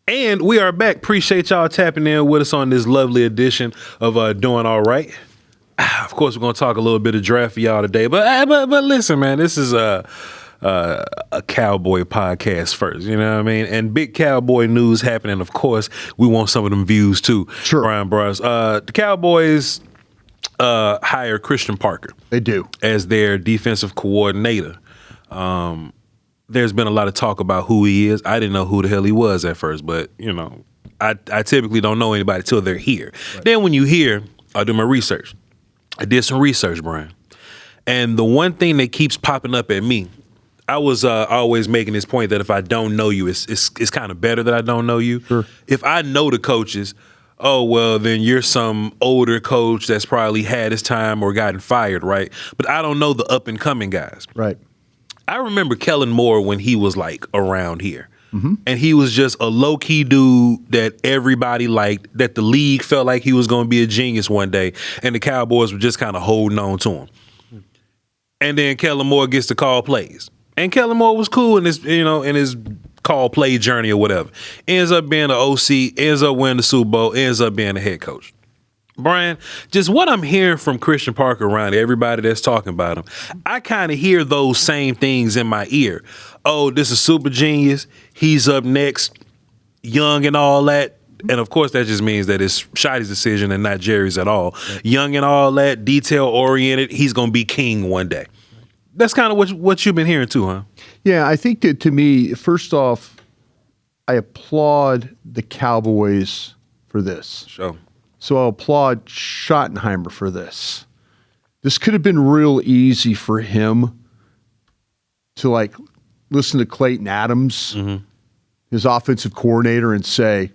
And we are back. Appreciate y'all tapping in with us on this lovely edition of Doing All Right. Of course, we're going to talk a little bit of draft for y'all today. But listen, man, this is a Cowboy podcast first. You know what I mean? And big Cowboy news happening. Of course, we want some of them views too. Sure. Bryan Broaddus. The Cowboys hire Christian Parker. They do. As their defensive coordinator. There's been a lot of talk about who he is. I didn't know who the hell he was at first, but, you know, I typically don't know anybody till they're here. Right. Then when you hear, I do my research. I did some research, Bryan. And the one thing that keeps popping up at me, I was always making this point that if I don't know you, it's kind of better that I don't know you. Sure. If I know the coaches, oh, well, then you're some older coach that's probably had his time or gotten fired, right? But I don't know the up-and-coming guys. Right. I remember Kellen Moore when he was like around here. Mm-hmm. And he was just a low-key dude that everybody liked, that the league felt like he was going to be a genius one day, and the Cowboys were just kind of holding on to him. And then Kellen Moore gets to call plays. And Kellen Moore was cool in his call play journey or whatever. Ends up being an OC, ends up winning the Super Bowl, ends up being a head coach. Bryan, just what I'm hearing from Christian Parker around everybody that's talking about him, I kind of hear those same things in my ear. Oh, this is super genius. He's up next, young and all that. And, of course, that just means that it's Shotty's decision and not Jerry's at all. Right. Young and all that, detail-oriented, he's going to be king one day. That's kind of what you've been hearing too, huh? Yeah, I think that to me, first off, I applaud the Cowboys for this. Sure. So I'll applaud Schottenheimer for this. This could have been real easy for him to like listen to Clayton Adams, his offensive coordinator, and say,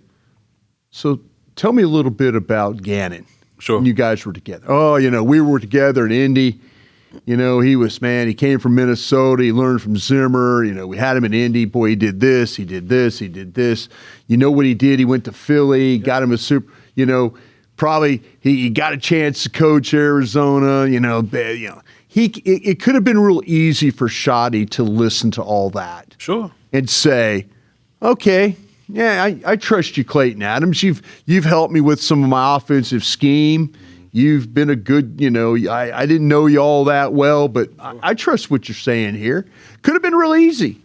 so tell me a little bit about Gannon. Sure. When you guys were together. Oh, we were together in Indy. He came from Minnesota. He learned from Zimmer. We had him in Indy. Boy, he did this, he did this, he did this. You know what he did? He went to Philly, got him a super, probably he got a chance to coach Arizona, It could have been real easy for Shotty to listen to all that. Sure. And say, okay, yeah, I trust you, Clayton Adams. You've helped me with some of my offensive scheme. You've been a good, I didn't know you all that well, but I trust what you're saying here. Could have been real easy.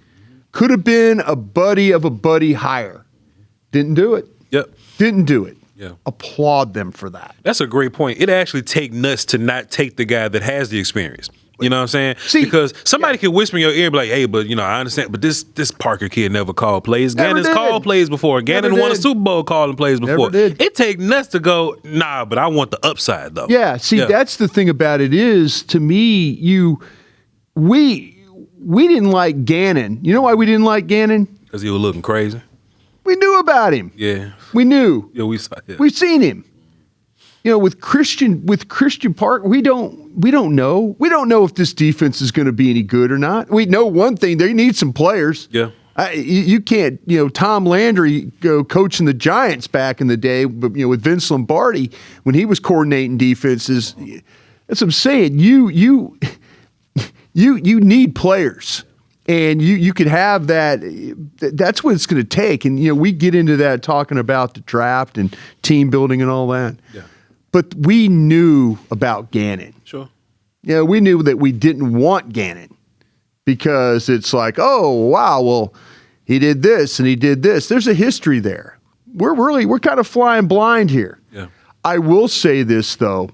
Could have been a buddy of a buddy hire. Didn't do it. Yep. Didn't do it. Yeah. Applaud them for that. That's a great point. It actually take nuts to not take the guy that has the experience. You know what I'm saying? See, because somebody could whisper in your ear and be like, hey, but I understand, but this Parker kid never called plays. Gannon's called plays before. Gannon won a Super Bowl calling plays before. It take nuts to go, nah, but I want the upside though. Yeah, that's the thing about it is, to me, we didn't like Gannon. You know why we didn't like Gannon? Because he was looking crazy. We knew about him. Yeah. We knew. Yeah, we saw it. We've seen him. With Christian Park, we don't know. We don't know if this defense is going to be any good or not. We know one thing: they need some players. Yeah. You can't. Tom Landry coaching the Giants back in the day, but with Vince Lombardi when he was coordinating defenses. That's what I'm saying. You need players. And you could have that. That's what it's going to take. And, we get into that talking about the draft and team building and all that. Yeah. But we knew about Gannon. Sure. We knew that we didn't want Gannon because it's like, oh, wow, well, he did this and he did this. There's a history there. We're kind of flying blind here. Yeah. I will say this, though,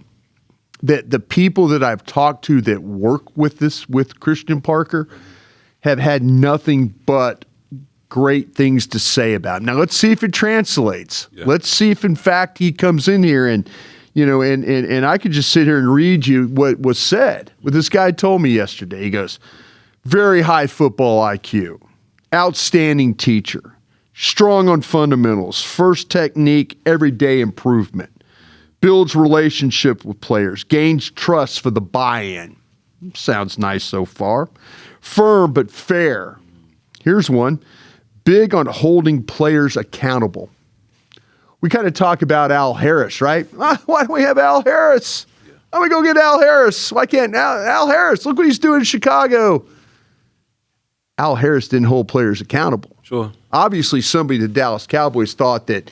that the people that I've talked to that work with Christian Parker have had nothing but great things to say about him. Now, let's see if it translates. Yeah. Let's see if, in fact, he comes in here and, and I could just sit here and read you what was said. What this guy told me yesterday. He goes, very high football IQ, outstanding teacher, strong on fundamentals, first technique, everyday improvement, builds relationship with players, gains trust for the buy-in. Sounds nice so far. Firm but fair. Here's one. Big on holding players accountable. We kind of talk about Al Harris, right? Why don't we have Al Harris? Why don't we go get Al Harris? Why can't Al Harris? Look what he's doing in Chicago. Al Harris didn't hold players accountable. Sure. Obviously, somebody at the Dallas Cowboys thought that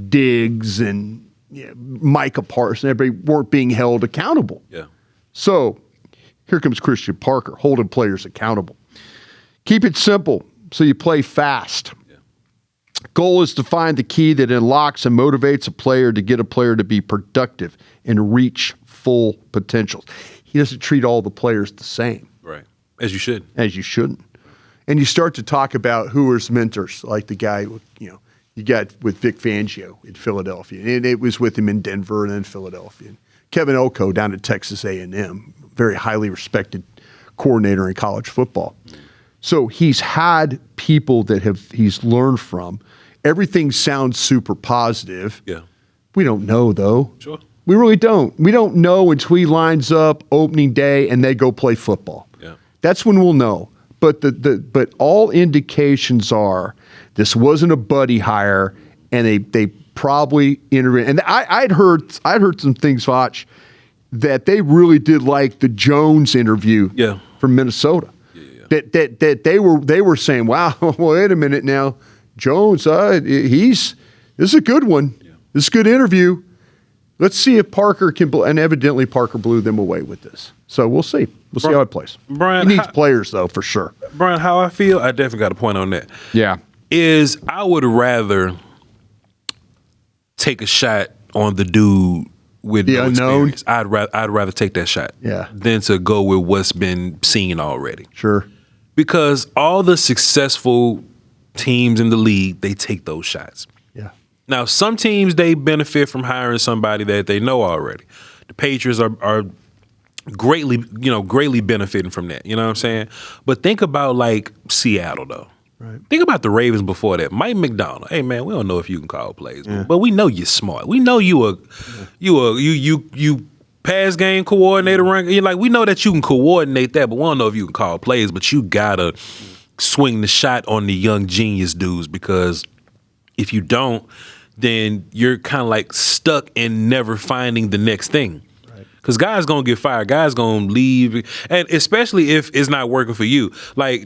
Diggs and Micah Parsons, everybody weren't being held accountable. Yeah. So here comes Christian Parker, holding players accountable. Keep it simple so you play fast. Yeah. Goal is to find the key that unlocks and motivates a player to get a player to be productive and reach full potential. He doesn't treat all the players the same. Right. As you should. As you shouldn't. And you start to talk about who are his mentors, like the guy, you got with Vic Fangio in Philadelphia. And it was with him in Denver and then Philadelphia. Kevin Elko down at Texas A&M, very highly respected coordinator in college football. So he's had people that he's learned from. Everything sounds super positive. Yeah. We don't know, though. Sure. We really don't. We don't know until he lines up opening day and they go play football. Yeah. That's when we'll know. But but all indications are this wasn't a buddy hire, and they probably intervened. And I'd heard some things, Voch, that they really did like the Jones interview from Minnesota. Yeah. That they were saying, wow, wait a minute now, Jones, this is a good one. Yeah. This is a good interview. Let's see if Parker can, and evidently Parker blew them away with this. So we'll see. We'll see how it plays. Brian, he needs players, though, for sure. Brian, how I feel, I definitely got a point on that. Yeah. Is I would rather take a shot on the dude with the no unknown. Experience. I'd rather take that shot. Yeah. Than to go with what's been seen already. Sure. Because all the successful teams in the league, they take those shots. Yeah. Now, some teams, they benefit from hiring somebody that they know already. The Patriots are greatly benefiting from that. You know what I'm saying? But think about like Seattle, though. Right. Think about the Ravens before that. Mike McDonald. Hey man, we don't know if you can call plays, but we know you're smart. We know you pass game coordinator. We know that you can coordinate that, but we don't know if you can call plays. But you gotta swing the shot on the young genius dudes, because if you don't, then you're kind of like stuck in never finding the next thing. Because guys going to get fired. Guys going to leave. And especially if it's not working for you. Like,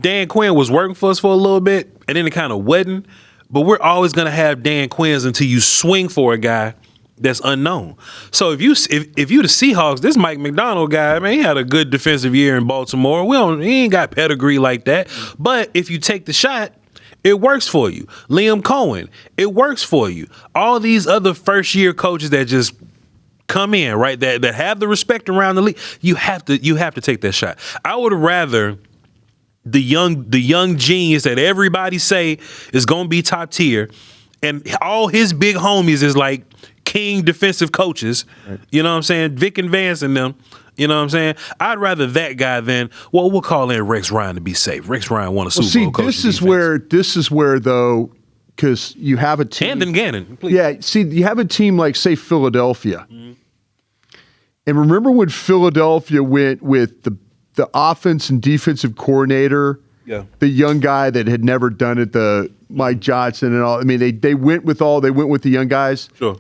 Dan Quinn was working for us for a little bit, and then it kind of wasn't. But we're always going to have Dan Quinns until you swing for a guy that's unknown. So if you the Seahawks, this Mike McDonald guy, man, he had a good defensive year in Baltimore. He ain't got pedigree like that. But if you take the shot, it works for you. Liam Cohen, it works for you. All these other first-year coaches that just come in, right, that have the respect around the league, you have to take that shot. I would rather the young genius that everybody say is going to be top tier, and all his big homies is like king defensive coaches, right. You know what I'm saying, Vic and Vance and them, you know what I'm saying? I'd rather that guy than, well, we'll call in Rex Ryan to be safe. Rex Ryan won a Super Bowl coach. This is where though, because you have a team. And then Gannon. Please. Yeah, see, you have a team like, say, Philadelphia. Mm-hmm. And remember when Philadelphia went with the offense and defensive coordinator, the young guy that had never done it, the Mike Johnson and all. I mean, they went with the young guys. Sure.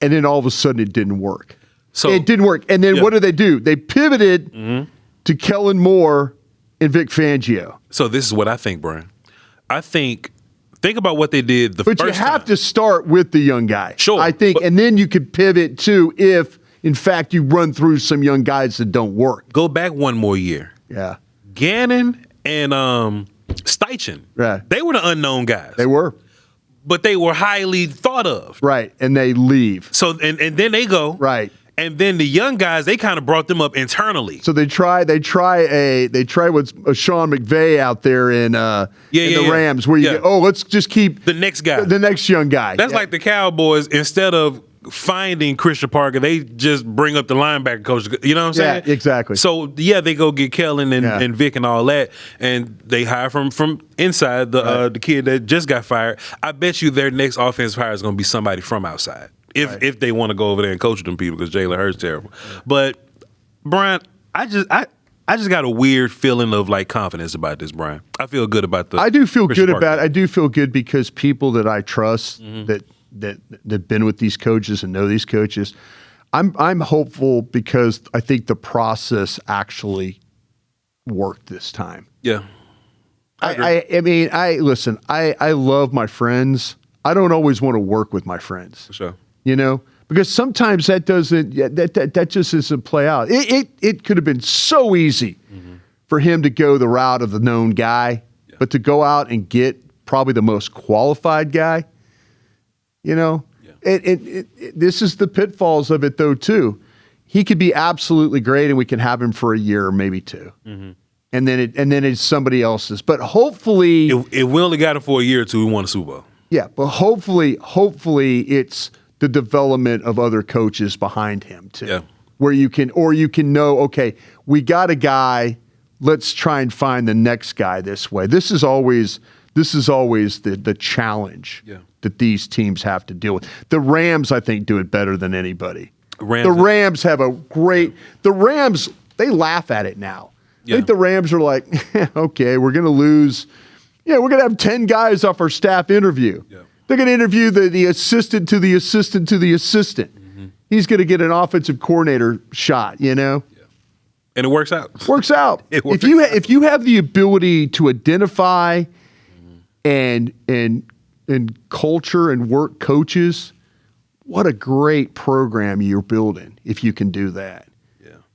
And then all of a sudden it didn't work. So it didn't work. And then what did they do? They pivoted to Kellen Moore and Vic Fangio. So this is what I think, Brian. I think about what they did the first time. But you have to start with the young guy. Sure. I think, and then you could pivot too if, in fact, you run through some young guys that don't work. Go back one more year. Yeah. Gannon and Steichen. Right. They were the unknown guys. They were. But they were highly thought of. Right. And they leave. So and then they go. Right. And then the young guys, they kind of brought them up internally. So they try what's Sean McVay out there in the Rams, where you go, let's just keep the next guy, the next young guy. That's like the Cowboys. Instead of finding Christian Parker, they just bring up the linebacker coach. You know what I'm saying? Yeah, exactly. So they go get Kellen and Vic and all that, and they hire from inside the kid that just got fired. I bet you their next offensive hire is going to be somebody from outside. If they want to go over there and coach them people, because Jalen Hurts terrible. But Brian, I just got a weird feeling of like confidence about this, Brian. I feel good about the. I do feel good because people that I trust that been with these coaches and know these coaches, I'm hopeful because I think the process actually worked this time. Yeah. I mean, listen, I love my friends. I don't always want to work with my friends. For sure. You know? Because sometimes that just doesn't play out. It could have been so easy for him to go the route of the known guy, but to go out and get probably the most qualified guy, you know? This is the pitfalls of it, though, too. He could be absolutely great, and we can have him for a year or maybe two. And then it's somebody else's. But hopefully, if we only got him for a year or two, we won a Super Bowl. Yeah, but hopefully it's the development of other coaches behind him too. Yeah. Where you can know, okay, we got a guy, let's try and find the next guy this way. This is always the challenge that these teams have to deal with. The Rams, I think, do it better than anybody. The Rams have the Rams, they laugh at it now. I think the Rams are like, okay, we're going to lose. Yeah, we're going to have 10 guys off our staff interview. Yeah. They're going to interview the assistant to the assistant to the assistant. He's going to get an offensive coordinator shot, you know? Yeah. And it works out. Works out. If you have the ability to identify and culture and work coaches, what a great program you're building if you can do that.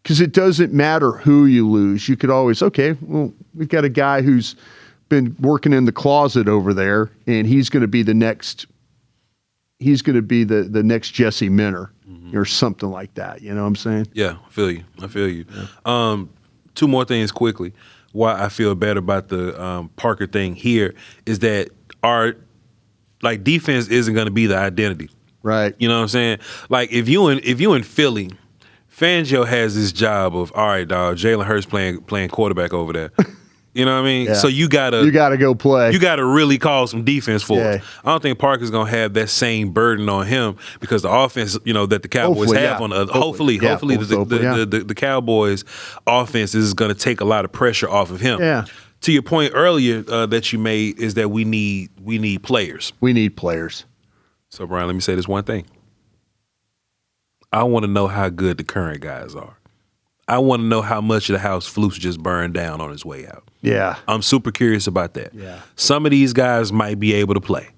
Because it doesn't matter who you lose. You could always, okay, well, we've got a guy who's been working in the closet over there, and he's going to be the next. He's going to be the next Jesse Minter or something like that. You know what I'm saying? Yeah, I feel you. Yeah. Two more things quickly. Why I feel bad about the Parker thing here is that our defense isn't going to be the identity. Right. You know what I'm saying? Like if you in Philly. Fangio has this job of, all right, dog, Jalen Hurts playing quarterback over there. You know what I mean? Yeah. So you gotta go play. You gotta really call some defense for us. I don't think Parker's gonna have that same burden on him because the offense, that the Cowboys have on the hopefully the Cowboys offense is gonna take a lot of pressure off of him. Yeah. To your point earlier that you made is that we need players. We need players. So Brian, let me say this one thing. I want to know how good the current guys are. I want to know how much of the house Flus just burned down on his way out. Yeah. I'm super curious about that. Yeah. Some of these guys might be able to play.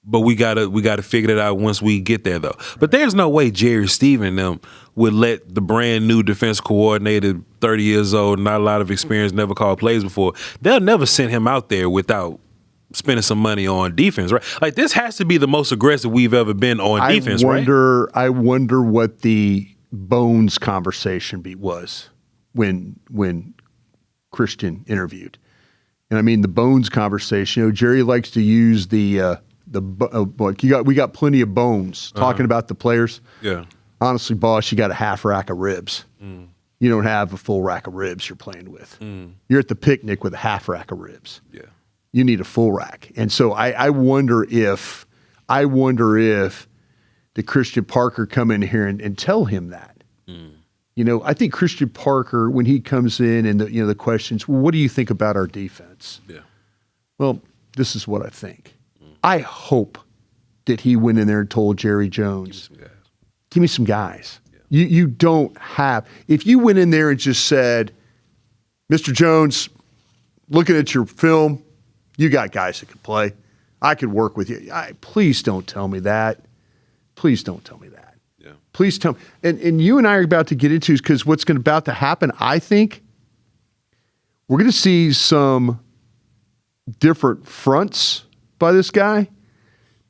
But we gotta figure it out once we get there, though. Right. But there's no way Jerry Stephen and them would let the brand new defense coordinator, 30 years old, not a lot of experience, never called plays before. They'll never send him out there without spending some money on defense, right? Like this has to be the most aggressive we've ever been on defense, right? I wonder what the Bones conversation was when Christian interviewed. And I mean the Bones conversation, Jerry likes to use we got plenty of bones talking about the players. Yeah. Honestly, boss, you got a half rack of ribs. You don't have a full rack of ribs you're playing with. You're at the picnic with a half rack of ribs. Yeah. You need a full rack. And so I wonder if the Christian Parker come in here and tell him that. I think Christian Parker, when he comes in and the questions, well, what do you think about our defense? Yeah. Well, this is what I think. I hope that he went in there and told Jerry Jones, give me some guys. Yeah. You don't have, if you went in there and just said, Mr. Jones, looking at your film, you got guys that can play. I could work with you. Please don't tell me that. Please don't tell me that. Yeah. Please tell me. And you and I are about to get into because what's about to happen, I think, we're going to see some different fronts by this guy,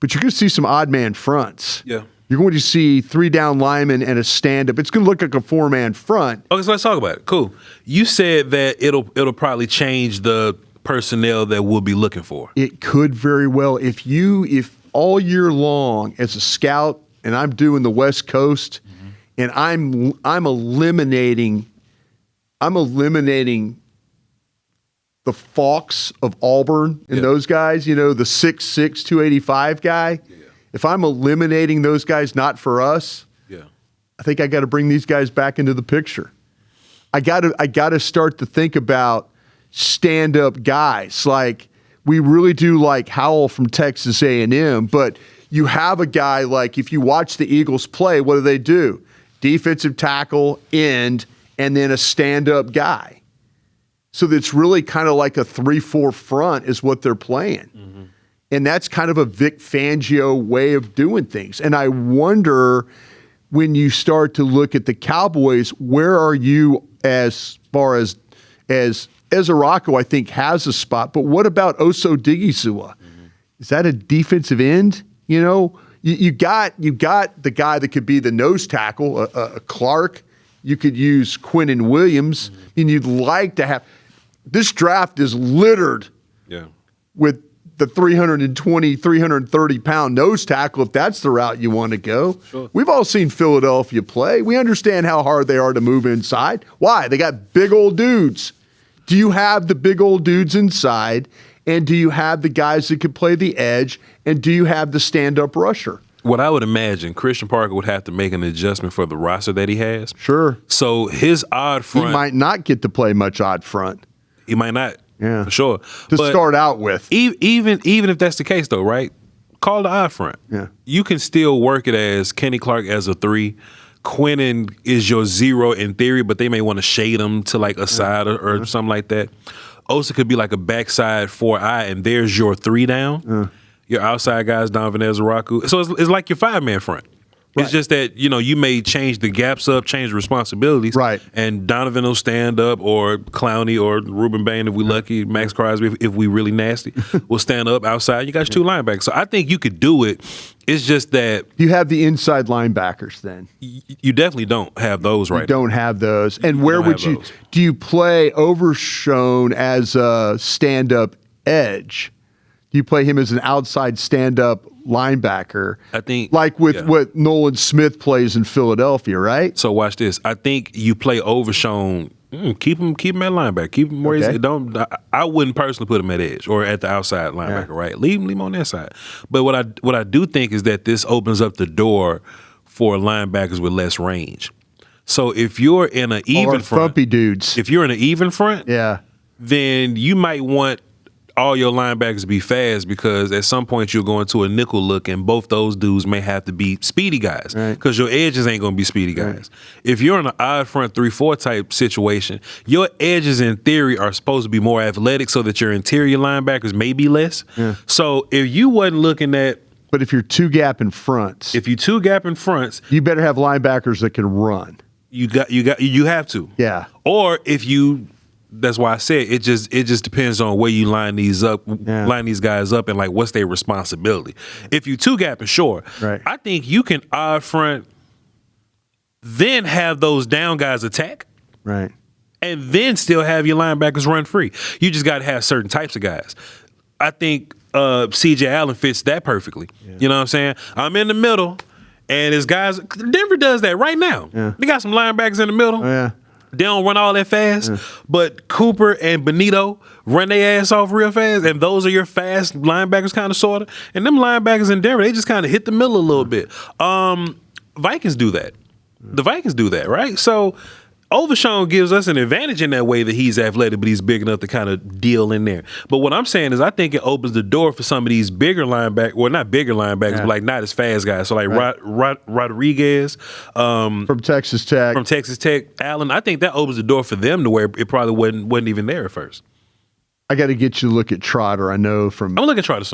but you're going to see some odd man fronts. Yeah. You're going to see 3 down linemen and a stand-up. It's going to look like a 4-man front. Okay, so let's talk about it. Cool. You said that it'll probably change the personnel that we'll be looking for. It could very well. If all year long as a scout and I'm doing the West Coast and I'm eliminating the Fawkes of Auburn and those guys, the 6'6", 285 guy. Yeah. If I'm eliminating those guys not for us, I think I got to bring these guys back into the picture. I got to start to think about stand-up guys. Like we really do like Howell from Texas A&M, but you have a guy like if you watch the Eagles play, what do? Defensive tackle, end, and then a stand-up guy. So it's really kind of like a 3-4 front is what they're playing. Mm-hmm. And that's kind of a Vic Fangio way of doing things. And I wonder, when you start to look at the Cowboys, where are you as far as Ezaraco, I think, has a spot. But what about Oso Digizua? Mm-hmm. Is that a defensive end? You know, you got the guy that could be the nose tackle, a Clark. You could use Quinnen Williams. Mm-hmm. And you'd like to have – this draft is littered with the 320, 330-pound nose tackle, if that's the route you want to go. Sure. We've all seen Philadelphia play. We understand how hard they are to move inside. Why? They got big old dudes. Do you have the big old dudes inside, and do you have the guys that can play the edge, and do you have the stand-up rusher? What I would imagine, Christian Parker would have to make an adjustment for the roster that he has. Sure. So his odd front... He might not get to play much odd front. He might not. Yeah. For sure. To start out with. Even if that's the case, though, right? Call the odd front. Yeah. You can still work it as Kenny Clark as a 3. Quinnen is your 0 in theory, but they may want to shade him to like a side or something like that. Osa could be like a backside 4-eye, and there's your 3 down. Your outside guys, Donovan Ezaraku. So it's like your 5-man front. Right. It's just that, you may change the gaps up, change the responsibilities. Right. And Donovan will stand up, or Clowney or Ruben Bain if we lucky, Max Crosby if we really nasty, will stand up outside. You got your 2 linebackers. So I think you could do it. It's just that you have the inside linebackers then. You definitely don't have those right now. You don't have those. And where would you – do you play Overshone as a stand-up edge? Do you play him as an outside stand-up linebacker? I think like with what Nolan Smith plays in Philadelphia, right? So watch this. I think you play Overshone. Keep him at linebacker. Keep him where he's. Don't. I wouldn't personally put him at edge or at the outside linebacker. Right. Leave him on that side. But what I do think is that this opens up the door for linebackers with less range. So if you're in an even front, thumpy dudes. If you're in an even front, then you might want all your linebackers to be fast, because at some point you'll go into a nickel look, and both those dudes may have to be speedy guys, because your edges ain't going to be speedy guys. Right. If you're in an odd front 3-4 type situation, your edges in theory are supposed to be more athletic so that your interior linebackers may be less. Yeah. So if you wasn't looking at... But if you're 2-gap in fronts... If you 2-gap in fronts... You better have linebackers that can run. You have to. Yeah. Or if you... That's why I said it just depends on where you line these guys up, and like what's their responsibility. If you 2-gapping, sure. Right. I think you can odd front, then have those down guys attack. Right. And then still have your linebackers run free. You just got to have certain types of guys. I think C.J. Allen fits that perfectly. Yeah. You know what I'm saying? I'm in the middle, and his guys, Denver does that right now. Yeah. They got some linebackers in the middle. Oh, yeah. They don't run all that fast, but Cooper and Benito run their ass off real fast, and those are your fast linebackers, kind of, sort of. And them linebackers in Denver, they just kind of hit the middle a little bit. Vikings do that. The Vikings do that, right? So Overshone gives us an advantage in that way, that he's athletic, but he's big enough to kind of deal in there. But what I'm saying is, I think it opens the door for some of these bigger linebackers, well, not bigger linebackers, but like not as fast guys. So like Rodriguez from Texas Tech, Allen. I think that opens the door for them to where it probably wasn't even there at first. I got to get you to look at Trotter. I know from I'm looking at Trotter.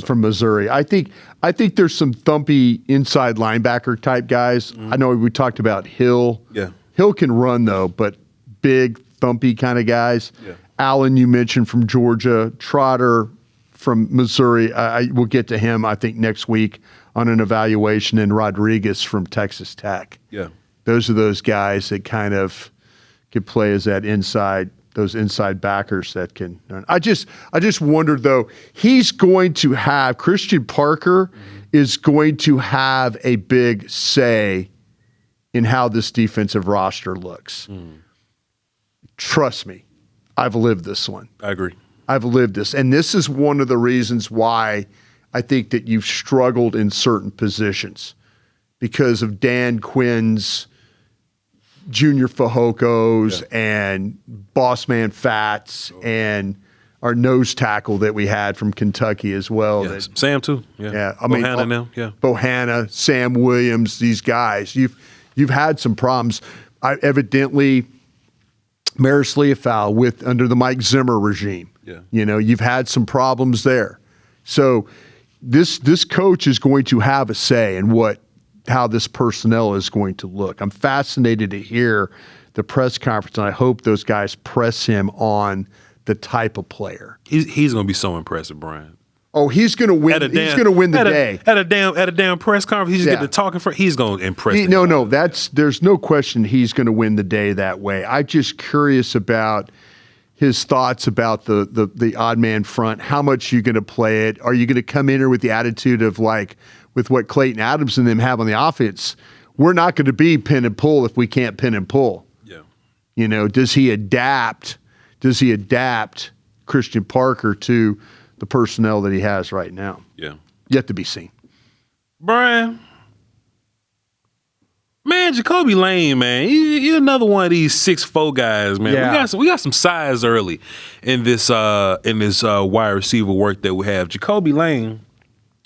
From Missouri. I think there's some thumpy inside linebacker type guys. I know we talked about Hill. Yeah. Hill can run, though, but big, thumpy kind of guys. Yeah. Allen, you mentioned, from Georgia. Trotter from Missouri. We'll get to him, I think, next week on an evaluation. And Rodriguez from Texas Tech. Yeah. Those are those guys that kind of could play as those inside backers that can. I just wondered, though, Christian Parker is going to have a big say in how this defensive roster looks. Trust me, I've lived this one. I agree. I've lived this. And this is one of the reasons why I think that you've struggled in certain positions, because of Dan Quinn's Junior Fajokos and Boss Man Fats and our nose tackle that we had from Kentucky as well. Yeah, Sam too. Yeah. I mean, Bohanna now. Yeah. Bohanna, Sam Williams, these guys. You've had some problems. Evidently, Maris Leofau with under the Mike Zimmer regime. Yeah. You know, you've had some problems there. So this coach is going to have a say in how this personnel is going to look. I'm fascinated to hear the press conference, and I hope those guys press him on the type of player. He's going to be so impressive, Brian. Oh, he's going to win. He's going to win the day at a damn press conference. He's getting to talking for. He's going to impress. There's no question he's going to win the day that way. I'm just curious about his thoughts about the odd man front. How much you going to play it? Are you going to come in here with the attitude of like with what Clayton Adams and them have on the offense? We're not going to be pin and pull if we can't pin and pull. Yeah. You know, does he adapt? Does he adapt Christian Parker to the personnel that he has right now? Yeah. Yet to be seen. Brian, man, Jacoby Lane, man, you're another one of these 6'4" guys, man. Yeah. We got some size early in this wide receiver work that we have. Jacoby Lane,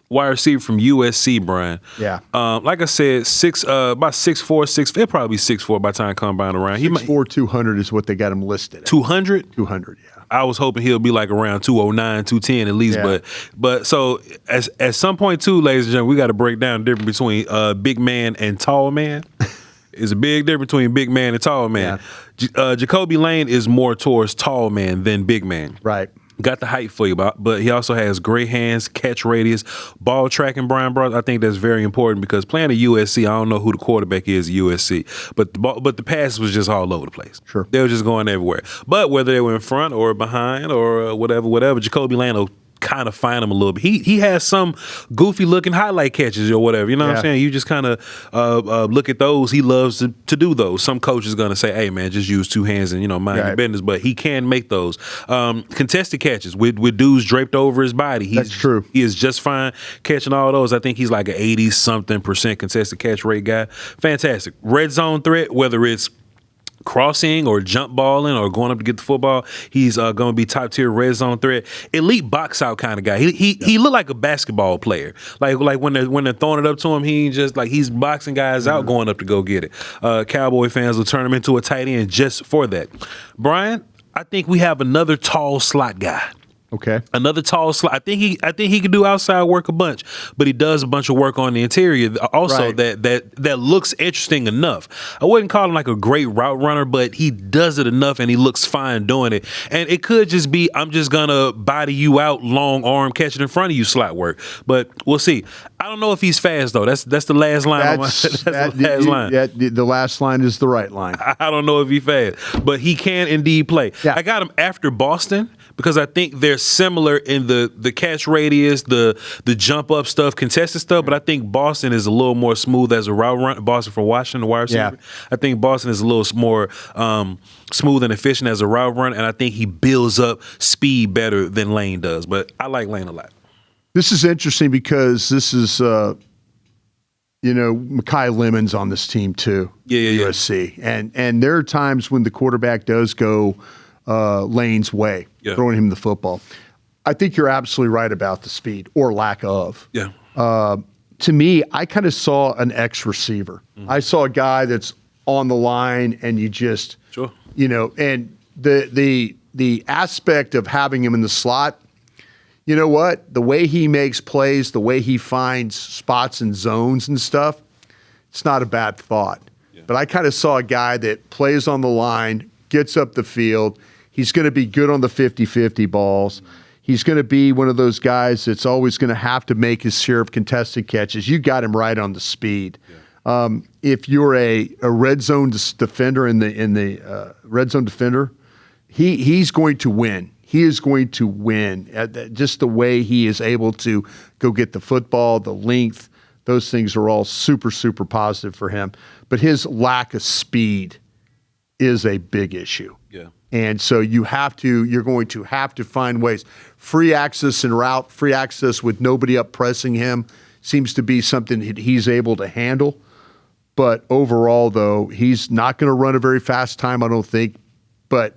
wide receiver from USC, Brian. Yeah. Like I said, about 6'4", 6. He'll probably be 6'4" by the time combine around. 6'4", 200 is what they got him listed at. 200? 200, yeah. I was hoping he'll be like around 209, 210 at least. Yeah. But so at some point too, ladies and gentlemen, we got to break down the difference between big man and tall man. There's a big difference between big man and tall man. Yeah. Jacoby Lane is more towards tall man than big man. Right. Got the height for you, but he also has great hands, catch radius, ball tracking. Bryan Broaddus, I think that's very important because playing at USC, I don't know who the quarterback is at USC, but the passes was just all over the place. Sure, they were just going everywhere. But whether they were in front or behind or whatever, Jacoby Lane will kind of find him a little bit. He has some goofy looking highlight catches or whatever. You know what I'm saying? You just kind of look at those. He loves to do those. Some coach is going to say, hey, man, just use two hands and, mind your business. But he can make those. Contested catches with dudes draped over his body. That's true. He is just fine catching all those. I think he's like an 80-something% contested catch rate guy. Fantastic. Red zone threat, whether it's crossing or jump balling or going up to get the football, he's going to be top tier red zone threat. Elite box out kind of guy. He looked like a basketball player. Like when they're throwing it up to him, he ain't just like he's boxing guys out going up to go get it. Cowboy fans will turn him into a tight end just for that. Brian, I think we have another tall slot guy. Okay. Another tall slot. I think he can do outside work a bunch, but he does a bunch of work on the interior also that looks interesting enough. I wouldn't call him like a great route runner, but he does it enough and he looks fine doing it. And it could just be I'm just gonna body you out, long arm, catch it in front of you slot work. But we'll see. I don't know if he's fast though. That's the last line. The last line. Yeah, the last line is the right line. I don't know if he's fast, but he can indeed play. Yeah. I got him after Boston because I think they're similar in the catch radius, the jump up stuff, contested stuff, but I think Boston is a little more smooth as a route run. Boston from Washington, the wide receiver. Yeah. I think Boston is a little more smooth and efficient as a route run, and I think he builds up speed better than Lane does. But I like Lane a lot. This is interesting because this is, Mekhi Lemon's on this team too. Yeah. USC, and there are times when the quarterback does go Lane's way, throwing him the football. I think you're absolutely right about the speed or lack of. Yeah. To me, I kind of saw an X receiver. Mm-hmm. I saw a guy that's on the line, and you just, and the aspect of having him in the slot. You know what? The way he makes plays, the way he finds spots and zones and stuff, it's not a bad thought. Yeah. But I kind of saw a guy that plays on the line, gets up the field. He's going to be good on the 50-50 balls. He's going to be one of those guys that's always going to have to make his share of contested catches. You got him right on the speed. Yeah. If you're a red zone defender in the red zone defender, he's going to win. He is going to win at just the way he is able to go get the football, the length. Those things are all super, super positive for him. But his lack of speed is a big issue. Yeah. And so you're going to have to find ways. Free access and route, free access with nobody up pressing him seems to be something he's able to handle. But overall, though, he's not going to run a very fast time, I don't think. But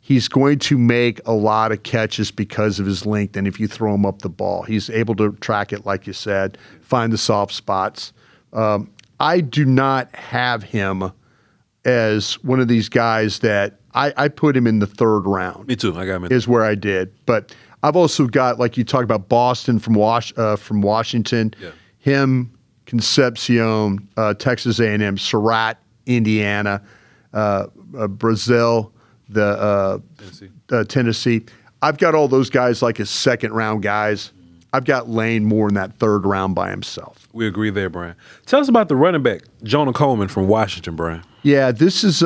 he's going to make a lot of catches because of his length, and if you throw him up the ball, he's able to track it, like you said, find the soft spots. I do not have him as one of these guys that I put him in the third round. Me too. I got him. Is where I did. But I've also got, like you talked about, Boston from Washington. Yeah. Him, Concepcion, Texas A&M, Surratt, Indiana, Brazil, Tennessee. I've got all those guys like as second round guys. I've got Lane more in that third round by himself. We agree there, Brian. Tell us about the running back, Jonah Coleman from Washington, Brian. Yeah, this is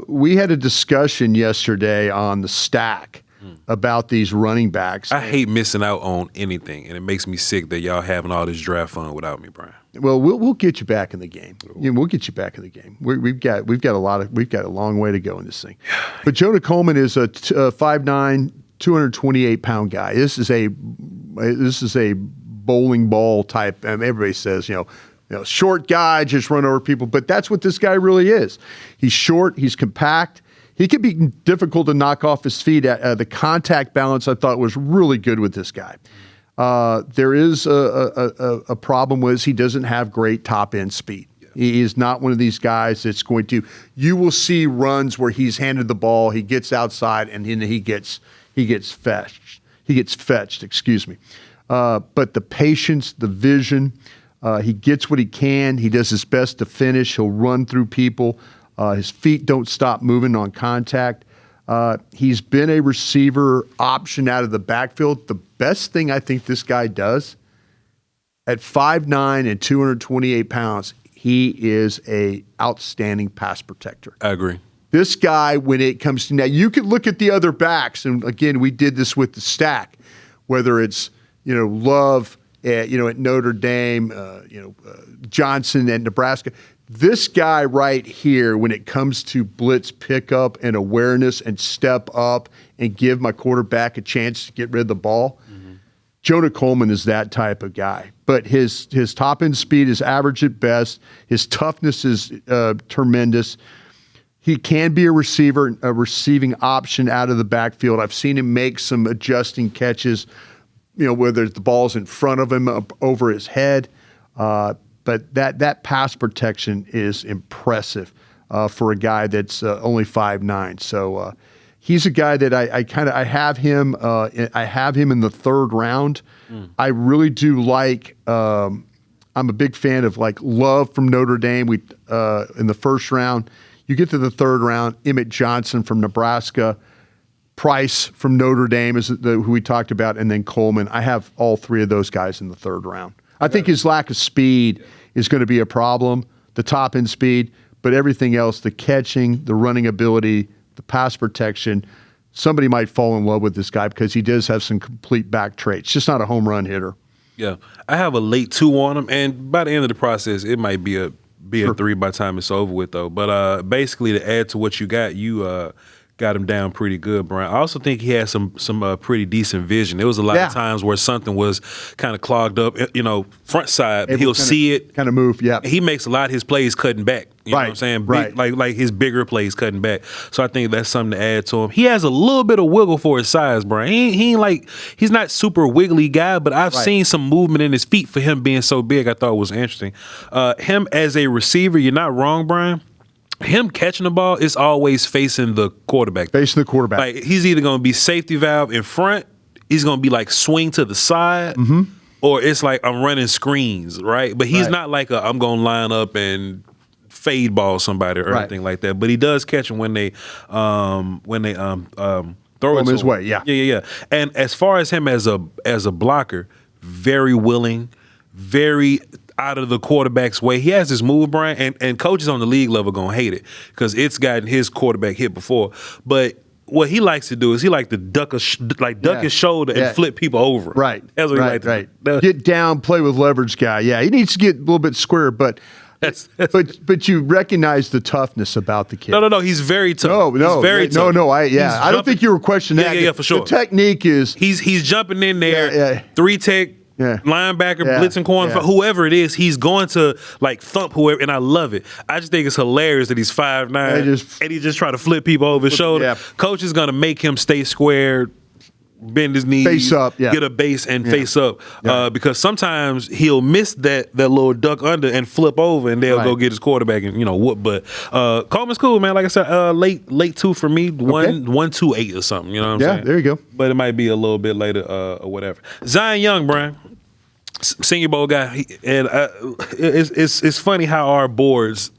we had a discussion yesterday on the stack about these running backs. I hate missing out on anything, and it makes me sick that y'all having all this draft fun without me, Brian. Well, we'll get you back in the game. We'll get you back in the game. We've got a long way to go in this thing. But Jonah Coleman is a 5'9", 228-pound guy. This is a bowling ball type. Everybody says, short guy, just run over people. But that's what this guy really is. He's short. He's compact. He can be difficult to knock off his feet. The contact balance, I thought, was really good with this guy. There is a problem with he doesn't have great top-end speed. Yeah. He is not one of these guys that's going to – you will see runs where he's handed the ball, he gets outside, and then he gets fetched. But the patience, the vision, he gets what he can. He does his best to finish. He'll run through people. His feet don't stop moving on contact. He's been a receiver option out of the backfield. The best thing I think this guy does, at 5'9" and 228 pounds, he is a outstanding pass protector. I agree. This guy, when it comes to now, you could look at the other backs, and again, we did this with the stack, whether it's Love at Notre Dame, Johnson at Nebraska. This guy right here, when it comes to blitz pickup and awareness and step up and give my quarterback a chance to get rid of the ball, Jonah Coleman is that type of guy. But his top-end speed is average at best. His toughness is tremendous. He can be a receiving option out of the backfield. I've seen him make some adjusting catches, whether the ball's in front of him, up over his head. But that pass protection is impressive for a guy that's only 5'9". So he's a guy that I have him. I have him in the third round. I really do like. I'm a big fan of like Love from Notre Dame. We in the first round. You get to the third round. Emmett Johnson from Nebraska. Price from Notre Dame is who we talked about, and then Coleman. I have all three of those guys in the third round. I think his lack of speed is going to be a problem, the top-end speed, but everything else, the catching, the running ability, the pass protection, somebody might fall in love with this guy because he does have some complete back traits. Just not a home run hitter. Yeah. I have a late 2 on him, and by the end of the process, it might be a 3 by the time it's over with, though. But basically, to add to what you got him down pretty good, Brian. I also think he had some pretty decent vision. There was a lot of times where something was kind of clogged up, front side. But he'll see it. Kind of move, yeah. He makes a lot of his plays cutting back. You know what I'm saying? Right. Like his bigger plays cutting back. So I think that's something to add to him. He has a little bit of wiggle for his size, Brian. He ain't he's not super wiggly guy, but I've seen some movement in his feet for him being so big. I thought it was interesting. Him as a receiver, you're not wrong, Brian. Him catching the ball is always facing the quarterback. Facing the quarterback. Like he's either going to be safety valve in front, he's going to be like swing to the side, or it's like I'm running screens, right? But he's not like I'm going to line up and fade ball somebody or anything like that. But he does catch them when they throw it his way. Yeah. And as far as him as a blocker, very willing, very out of the quarterback's way. He has this move, Brian, and coaches on the league level gonna hate it because it's gotten his quarterback hit before. But what he likes to do is he like to duck his shoulder and flip people over. Right. That's what he likes to do. Get down, play with leverage guy. Yeah, he needs to get a little bit square, but you recognize the toughness about the kid. No. He's very tough. No. He's very tough. I don't think you were questioning that. Yeah, for sure. The technique is he's jumping in there, 3 tech. Yeah. Linebacker, blitzing corner, whoever it is, he's going to like thump whoever, and I love it. I just think it's hilarious that he's 5'9", and he's just trying to flip people over his shoulder. Yeah. Coach is going to make him stay squared bend his knees, face up, get a base and face up. Because sometimes he'll miss that little duck under and flip over, and they'll go get his quarterback and whoop. But Coleman's cool, man. Like I said, late 2 for me, 1-2-8 or something. You know what I'm saying? Yeah, there you go. But it might be a little bit later or whatever. Zion Young, Brian, Senior Bowl guy, and it's funny how our boards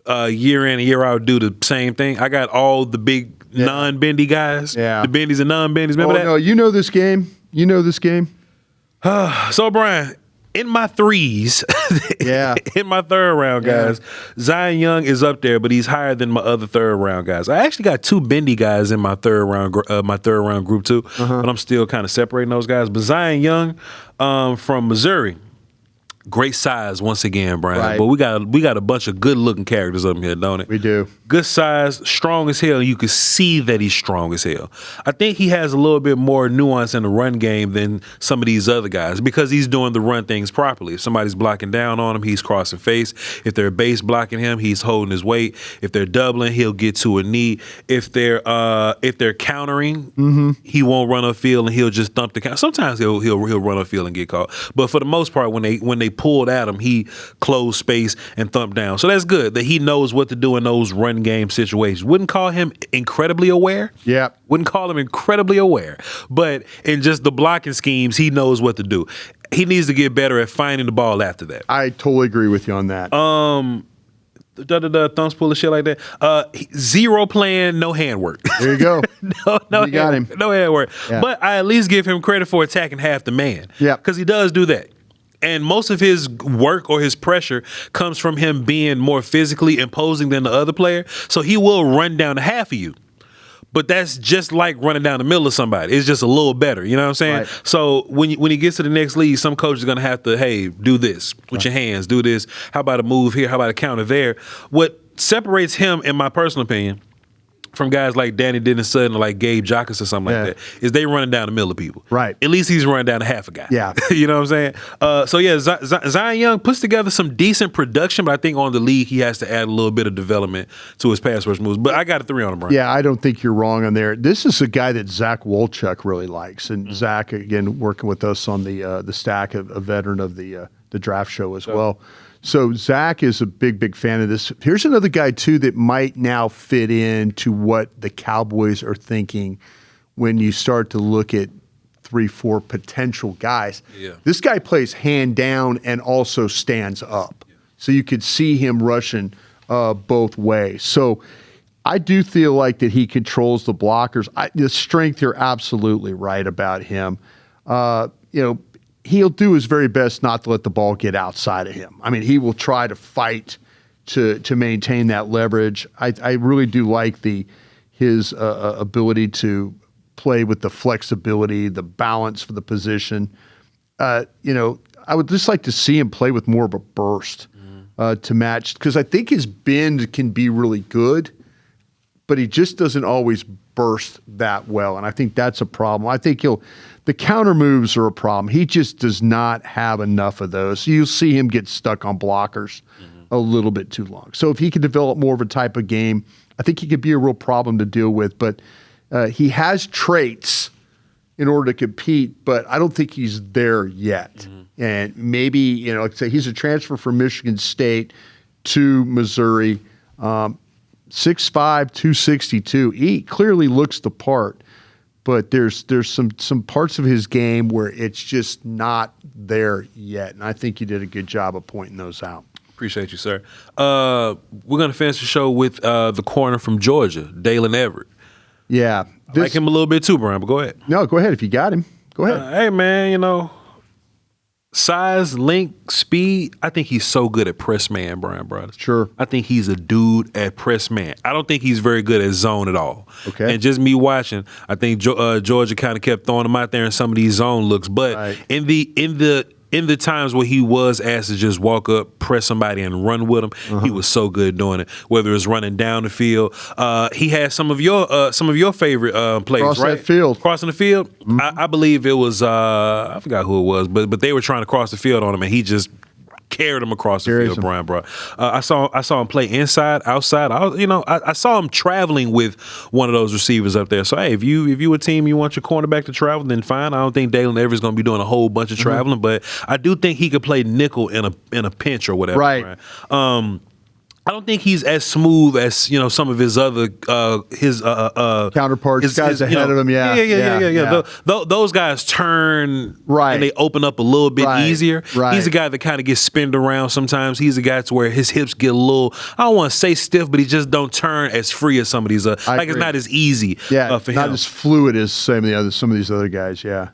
year in and year out do the same thing. I got all the big non-bendy guys, the bendies and non-bendies. Remember that? No, you know this game. So, Brian, in my threes, in my third round guys, Zion Young is up there, but he's higher than my other third round guys. I actually got 2 bendy guys in my third round group too, but I'm still kind of separating those guys. But Zion Young from Missouri. Great size once again, Brian. Right. But we got a bunch of good looking characters up here, don't it? We do. Good size, strong as hell. You can see that he's strong as hell. I think he has a little bit more nuance in the run game than some of these other guys because he's doing the run things properly. If somebody's blocking down on him, he's crossing face. If they're base blocking him, he's holding his weight. If they're doubling, he'll get to a knee. If they're countering, he won't run upfield and he'll just thump the count. Sometimes he'll run upfield and get caught. But for the most part, when they pulled at him, he closed space and thumped down. So that's good that he knows what to do in those run game situations. Wouldn't call him incredibly aware. Yeah. Wouldn't call him incredibly aware. But in just the blocking schemes, he knows what to do. He needs to get better at finding the ball after that. I totally agree with you on that. Thumbs pull and shit like that. Zero plan, no handwork. There you go. no you got him. No handwork. Yeah. But I at least give him credit for attacking half the man. Yeah. Because he does do that. And most of his work or his pressure comes from him being more physically imposing than the other player. So he will run down to half of you. But that's just like running down the middle of somebody. It's just a little better. You know what I'm saying? Right. So when he gets to the next league, some coach is going to have to, hey, do this with your hands. Do this. How about a move here? How about a counter there? What separates him, in my personal opinion, from guys like Danny Dennis Sutton or like Gabe Jacques or something like that, is they running down the middle of people. Right. At least he's running down to half a guy. Yeah. You know what I'm saying? So, yeah, Zion Young puts together some decent production, but I think on the league he has to add a little bit of development to his pass rush moves. But I got a 3 on him, Brian. Yeah, I don't think you're wrong on there. This is a guy that Zach Wolchuk really likes. And Zach, again, working with us on the stack, a veteran of the draft show as well. So Zach is a big fan of this. Here's another guy, too, that might now fit into what the Cowboys are thinking when you start to look at 3-4 potential guys. Yeah. This guy plays hand down and also stands up. Yeah. So you could see him rushing both ways. So I do feel like that he controls the blockers. The strength, you're absolutely right about him. He'll do his very best not to let the ball get outside of him. I mean, he will try to fight to maintain that leverage. I really do like his ability to play with the flexibility, the balance for the position. I would just like to see him play with more of a burst to match, because I think his bend can be really good, but he just doesn't always burst that well, and I think that's a problem. I think the counter moves are a problem. He just does not have enough of those. So you'll see him get stuck on blockers a little bit too long. So if he could develop more of a type of game, I think he could be a real problem to deal with. But he has traits in order to compete, but I don't think he's there yet. And maybe, like I say, he's a transfer from Michigan State to Missouri, 6'5", 262. He clearly looks the part. But there's some parts of his game where it's just not there yet. And I think you did a good job of pointing those out. Appreciate you, sir. We're going to finish the show with the corner from Georgia, Daylen Everette. Yeah. I like him a little bit too, Brian, but go ahead. No, go ahead. If you got him, go ahead. Hey, man, size, length, speed. I think he's so good at press man, Bryan Broaddus. Sure. I think he's a dude at press man. I don't think he's very good at zone at all. Okay. And just me watching, I think Georgia kind of kept throwing him out there in some of these zone looks. But in the times where he was asked to just walk up, press somebody, and run with him, he was so good doing it. Whether it's running down the field, he had some of your favorite plays, Cross right? that field. Crossing the field. I believe it was I forgot who it was, but they were trying to cross the field on him, and he just carried him across the field, Bryan Broaddus. I saw him play inside, outside. I saw him traveling with one of those receivers up there. So hey, if you a team you want your cornerback to travel, then fine. I don't think Daylen Everette's going to be doing a whole bunch of traveling, but I do think he could play nickel in a pinch or whatever. Right. I don't think he's as smooth as some of his other counterparts, guys ahead of him. Yeah. Those guys turn right, and they open up a little bit easier. Right. He's a guy that kind of gets spinned around sometimes. He's a guy to where his hips get a little, I don't want to say stiff, but he just don't turn as free as some of these. It's not as easy. For him. Not as fluid as some of these other guys. Yeah.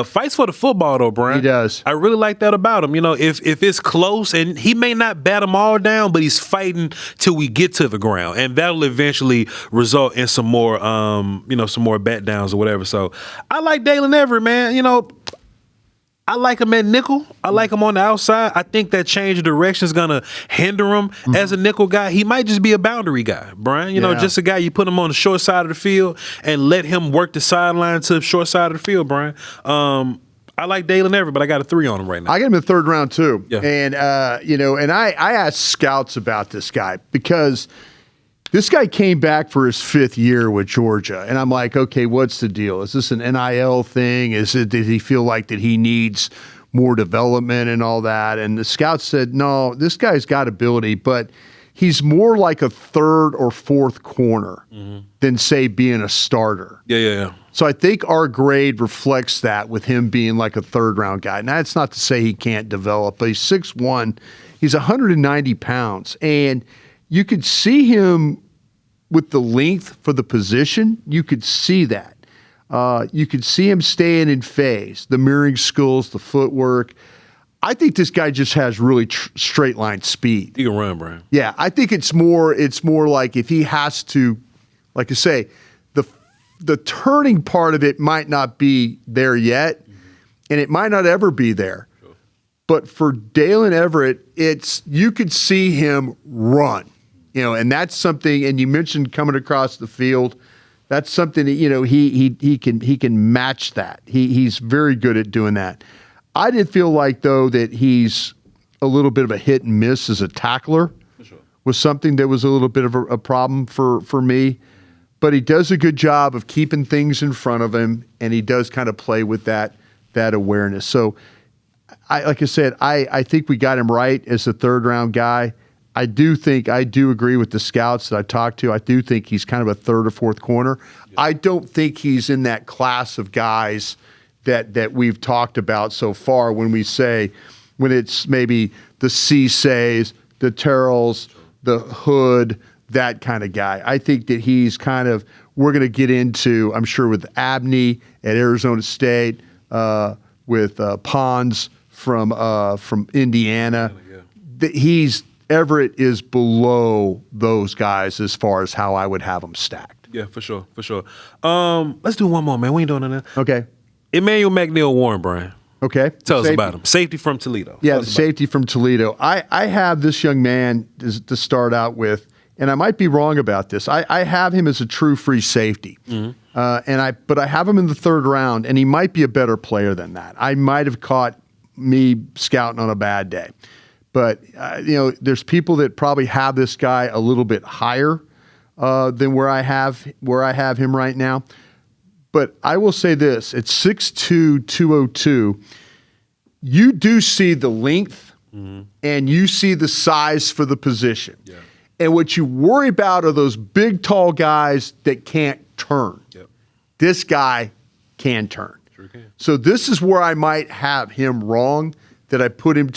Fights for the football though, Bryan. He does. I really like that about him. If it's close, and he may not bat them all down, but he's fighting till we get to the ground, and that'll eventually result in some more bat downs or whatever. So I like Daylen Everette, man. I like him at nickel. I like him on the outside. I think that change of direction is gonna hinder him as a nickel guy. He might just be a boundary guy, Bryan. Just a guy you put him on the short side of the field and let him work the sideline to the short side of the field, Bryan. I like Daylen Everette, but I got a 3 on him right now. I got him in the 3rd round too. Yeah. And I asked scouts about this guy because this guy came back for his 5th year with Georgia. And I'm like, okay, what's the deal? Is this an NIL thing? Did he feel like that he needs more development and all that? And the scouts said, no, this guy's got ability, but he's more like a 3rd or 4th corner than, say, being a starter. Yeah. So I think our grade reflects that with him being like a 3rd round guy. Now, that's not to say he can't develop, but he's 6'1". He's 190 pounds. And you could see him with the length for the position. You could see that. You could see him staying in phase, the mirroring skills, the footwork. I think this guy just has really straight line speed. He can run, Bryan. Yeah, I think it's more like if he has to, like I say, the turning part of it might not be there yet, and it might not ever be there. Sure. But for Daylen Everette, you could see him run, and that's something. And you mentioned coming across the field. That's something that he can match that. He's very good at doing that. I did feel like though that he's a little bit of a hit and miss as a tackler. For sure. Was something that was a little bit of a problem for me. But he does a good job of keeping things in front of him, and he does kind of play with that awareness. So, I think we got him right as a 3rd round guy. I do agree with the scouts that I talked to. I do think he's kind of a 3rd or 4th corner. Yeah. I don't think he's in that class of guys that we've talked about so far when it's maybe the Ceesay's, the Terrells, the Hood, that kind of guy. I think that he's we're going to get into, I'm sure, with Abney at Arizona State, with Pons from Indiana. Yeah. Everett is below those guys as far as how I would have them stacked. Yeah, for sure. Let's do one more, man. We ain't doing that. Okay. Emmanuel McNeil-Warren, Bryan. Okay. Tell us about him. Safety from Toledo. Yeah, the safety from Toledo. I have this young man to start out with, and I might be wrong about this. I have him as a true free safety, but I have him in the 3rd round, and he might be a better player than that. I might have caught me scouting on a bad day, but there's people that probably have this guy a little bit higher than where I have him right now. But I will say this: at 6'2", 202, you do see the length and you see the size for the position. Yeah. And what you worry about are those big, tall guys that can't turn. Yep. This guy can turn. Sure can. So this is where I might have him wrong, that I put him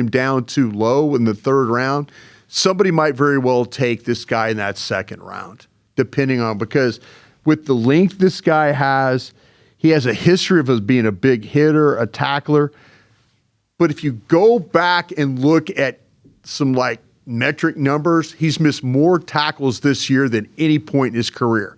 down too low in the 3rd round. Somebody might very well take this guy in that 2nd round, depending on, because with the length this guy has, he has a history of being a big hitter, a tackler. But if you go back and look at some metric numbers, he's missed more tackles this year than any point in his career.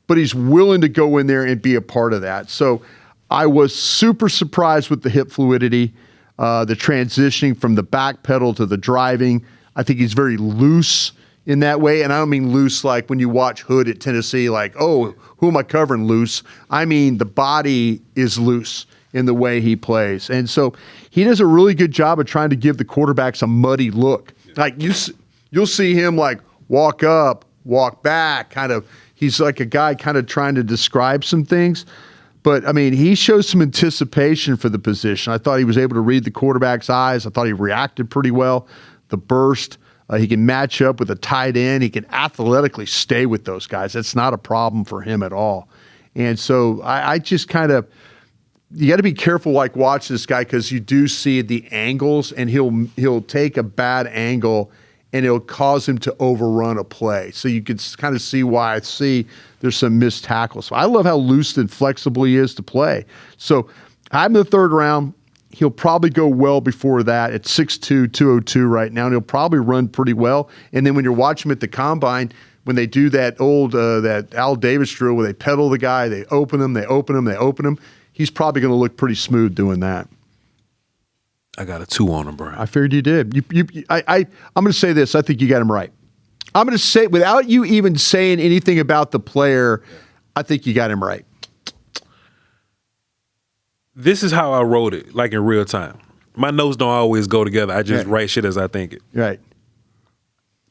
But he's willing to go in there and be a part of that. So I was super surprised with the hip fluidity, the transitioning from the back pedal to the driving. I think he's very loose in that way. And I don't mean loose like when you watch Hood at Tennessee, like, oh, who am I covering loose? I mean the body is loose. in the way he plays. And so he does a really good job of trying to give the quarterbacks a muddy look. Like you'll see him like walk up, walk back, kind of. He's like a guy kind of trying to describe some things. But, I mean, he shows some anticipation for the position. I thought he was able to read the quarterback's eyes. I thought he reacted pretty well. The burst, he can match up with a tight end. He can athletically stay with those guys. That's not a problem for him at all. And so I just kind of, you got to be careful, like, watch this guy, because you do see the angles, and he'll take a bad angle and it'll cause him to overrun a play. So you can kind of see why I see there's some missed tackles. So I love how loose and flexible he is to play. So I'm in the third round. He'll probably go well before that at 6'2", 202 right now, and he'll probably run pretty well. And then when you're watching him at the combine, when they do that old that Al Davis drill where they pedal the guy, they open him, they open him, they open him, he's probably going to look pretty smooth doing that. I got a 2 on him, Brian. I figured you did. I'm going to say this. I think you got him right. I'm going to say, without you even saying anything about the player, I think you got him right. This is how I wrote it, like in real time. My notes don't always go together. I just write shit as I think it. Right.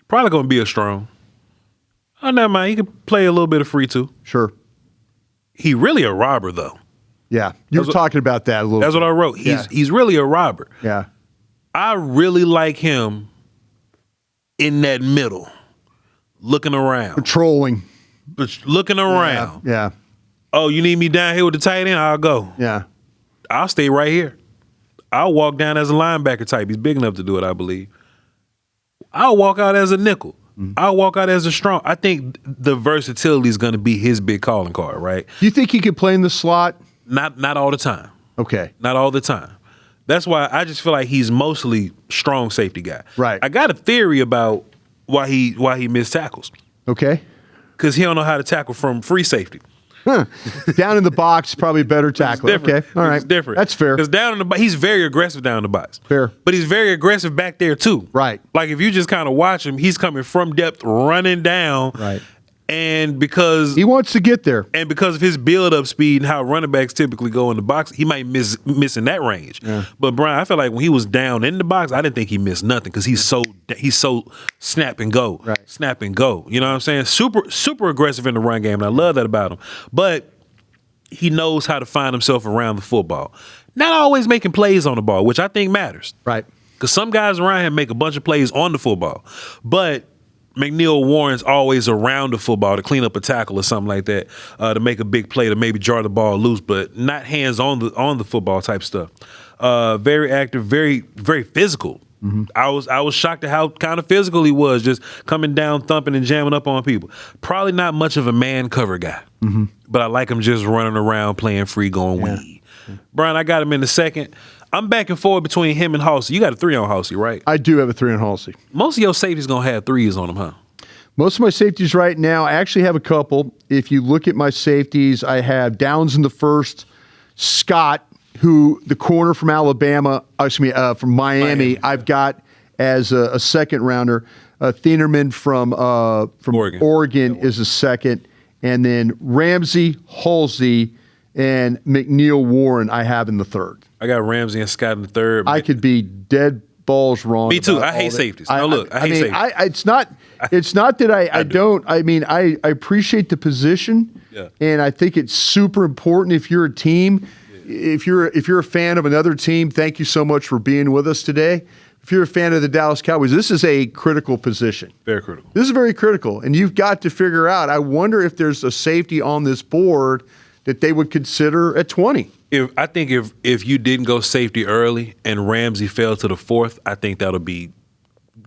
Probably going to be a strong. Oh, never mind. He can play a little bit of free, too. Sure. He really a robber, though. Yeah. You were talking about that a little bit. That's what I wrote. He's really a robber. Yeah. I really like him in that middle, looking around. Patrolling. Looking around. Yeah. Oh, you need me down here with the tight end? I'll go. Yeah. I'll stay right here. I'll walk down as a linebacker type. He's big enough to do it, I believe. I'll walk out as a nickel. Mm-hmm. I'll walk out as a strong. I think the versatility is going to be his big calling card, right? Do you think he could play in the slot? Not all the time. Okay. Not all the time. That's why I just feel like he's mostly strong safety guy. Right. I got a theory about why he missed tackles. Okay. Because he don't know how to tackle from free safety. Huh. Down in the box, probably better tackle. Okay, all right. It's different. That's fair. Because down in the box, he's very aggressive down in the box. Fair. But he's very aggressive back there too. Right. Like if you just kind of watch him, he's coming from depth, running down. Right. And because he wants to get there, and because of his build-up speed and how running backs typically go in the box, he might miss in that range. Yeah. But Brian, I feel like when he was down in the box, I didn't think he missed nothing because he's so snap and go, right. Snap and go. You know what I'm saying? Super aggressive in the run game, and I love that about him. But he knows how to find himself around the football. Not always making plays on the ball, which I think matters. Right. Because some guys around him make a bunch of plays on the football, but McNeil-Warren's always around the football to clean up a tackle or something like that, to make a big play, to maybe jar the ball loose, but not hands on the football type stuff. Very active, very, very physical. Mm-hmm. I was shocked at how kind of physical he was, just coming down, thumping and jamming up on people. Probably not much of a man cover guy, but I like him just running around, playing free, going wee. Brian, I got him in the second. I'm back and forth between him and Halsey. You got a 3 on Halsey, right? I do have a 3 on Halsey. Most of your safeties going to have 3s on them, huh? Most of my safeties right now, I actually have a couple. If you look at my safeties, I have Downs in the first, Scott, who the corner from Alabama, from Miami, I've got as a second rounder. Thienerman from Oregon is a second. And then Ramsey, Halsey, and McNeil-Warren I have in the third. I got Ramsey and Scott in the third. I could be dead balls wrong. Me too. I hate safeties. I hate safeties. It's not that I don't. I mean, I appreciate the position, and I think it's super important if you're a team. Yeah. If you're a fan of another team, thank you so much for being with us today. If you're a fan of the Dallas Cowboys, this is a critical position. Very critical. This is very critical, and you've got to figure out. I wonder if there's a safety on this board that they would consider at 20. I think if you didn't go safety early and Ramsey fell to the 4th, I think that'll be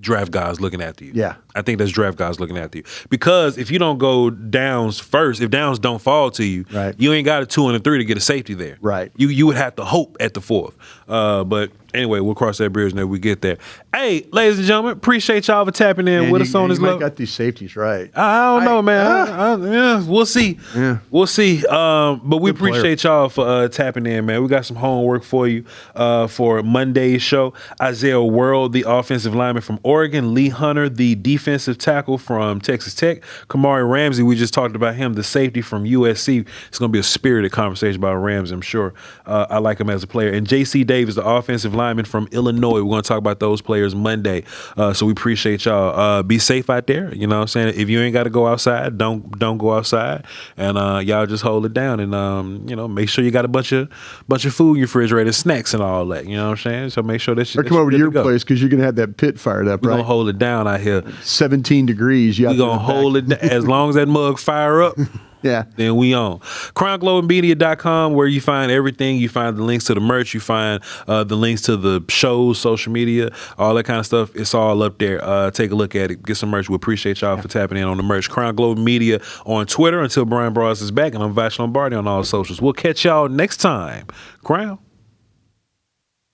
draft guys looking after you. Yeah. I think that's draft guys looking after you. Because if you don't go Downs first, if Downs don't fall to you, right. You ain't got a 2 and a 3 to get a safety there. Right. You would have to hope at the 4th. But Anyway, we'll cross that bridge when we get there. Hey, ladies and gentlemen, appreciate y'all for tapping in with us on this. You might got these safeties right. I don't know, man. Yeah, we'll see. Yeah. We'll see. But we appreciate y'all for tapping in, man. We got some homework for you for Monday's show. Isaiah World, the offensive lineman from Oregon. Lee Hunter, the defensive tackle from Texas Tech. Kamari Ramsey, we just talked about him, the safety from USC. It's going to be a spirited conversation about Ramsey, I'm sure. I like him as a player. And J.C. Davis, the offensive lineman from Illinois. We're going to talk about those players Monday. So we appreciate y'all. Be safe out there. You know what I'm saying? If you ain't got to go outside, don't go outside. And y'all just hold it down. And, make sure you got a bunch of food in your refrigerator, snacks and all that. You know what I'm saying? So make sure that or come over to your place because you're going to have that pit fired up, We're right? going to hold it down out here. 17 degrees. We're going to hold it down. As long as that mug fire up. Yeah. Then we on. CrownGlobeMedia.com, where you find everything. You find the links to the merch. You find the links to the shows, social media, all that kind of stuff. It's all up there. Take a look at it. Get some merch. We appreciate y'all for tapping in on the merch. Crown Globe Media on Twitter until Bryan Broaddus is back. And I'm Voch Lombardi on all socials. We'll catch y'all next time. Crown.